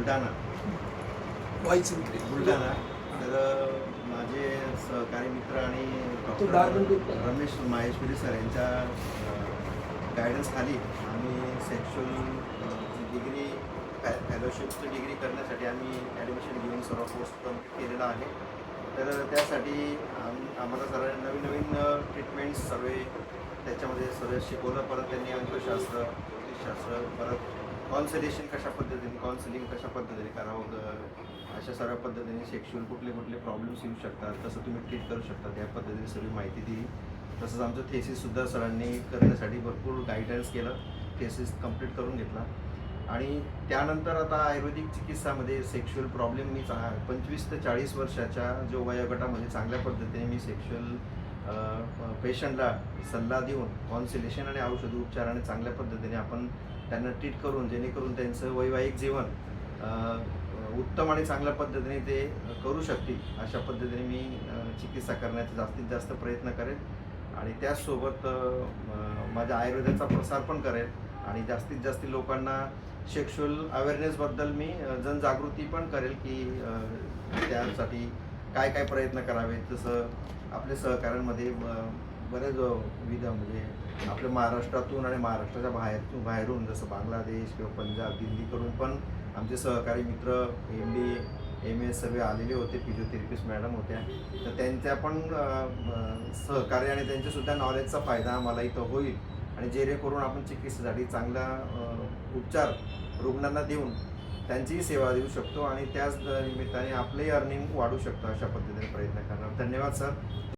बुलढाणा. बुलढाणा. तर माझे सहकारी मित्र आणि डॉक्टर रमेश माहेश्वरी सर यांच्या गायडन्स खाली आम्ही सेक्शुअल डिग्री फेलोशिपची डिग्री करण्यासाठी आम्ही ॲडमिशन घेऊन सर्व कोर्स कंप्लीट केलेला आहे. तर त्यासाठी आम्हाला सर्व नवीन नवीन ट्रीटमेंट्स सर्व त्याच्यामध्ये सर्व शिकवलं. परत त्यांनी अंकशास्त्र, ज्योतिषशास्त्र, परत काउन्सिलिंग कशा पद्धतीने करावं, अशा सर्व पद्धतीने सेक्शुअल कुठले कुठले प्रॉब्लेम्स येऊ शकतात, कसं तुम्ही ट्रीट करू शकता, त्या पद्धतीने सगळी माहिती दिली. तसंच आमचं थेसिससुद्धा सरांनी करण्यासाठी भरपूर गायडन्स केलं. थेसिस कंप्लीट करून घेतला. आणि त्यानंतर आता आयुर्वेदिक चिकित्सामध्ये सेक्शुअल प्रॉब्लेम मी 25 ते 40 वर्षाच्या जो वयोगटामध्ये चांगल्या पद्धतीने मी सेक्शुअल पेशंटला सल्ला देऊन काउन्सिलेशन आणि औषधी उपचाराने चांगल्या पद्धतीने आपण त्यांना ट्रीट करून, जेणेकरून त्यांचं वैवाहिक जीवन उत्तम आणि चांगल्या पद्धतीने ते करू शकतील, अशा पद्धतीने मी चिकित्सा करण्याचा जास्तीत जास्त प्रयत्न करेन. आणि त्याचसोबत माझ्या आयुर्वेदाचा प्रसार पण करेन आणि जास्तीत जास्त लोकांना सेक्शुअल अवेअरनेसबद्दल मी जनजागृती पण करेल की त्यासाठी काय काय प्रयत्न करावे. जसं आपल्या सहकाऱ्यांमध्ये बरेच विविध म्हणजे आपल्या महाराष्ट्रातून आणि महाराष्ट्राच्या बाहेरून जसं बांगलादेश किंवा पंजाब, दिल्लीकडून पण आमचे सहकारी मित्र MD MS सर्व आलेले होते. फिजिओथेरपिस्ट मॅडम होत्या. तर त्यांच्या पण सहकार्य आणि त्यांच्यासुद्धा नॉलेजचा फायदा आम्हाला इथं होईल आणि जेणेकरून आपण चिकित्सेसाठी चांगला उपचार रुग्णांना देऊन त्यांचीही सेवा देऊ शकतो आणि त्याच निमित्ताने आपलंही अर्निंग वाढू शकतं. अशा पद्धतीने प्रयत्न करणार. धन्यवाद सर.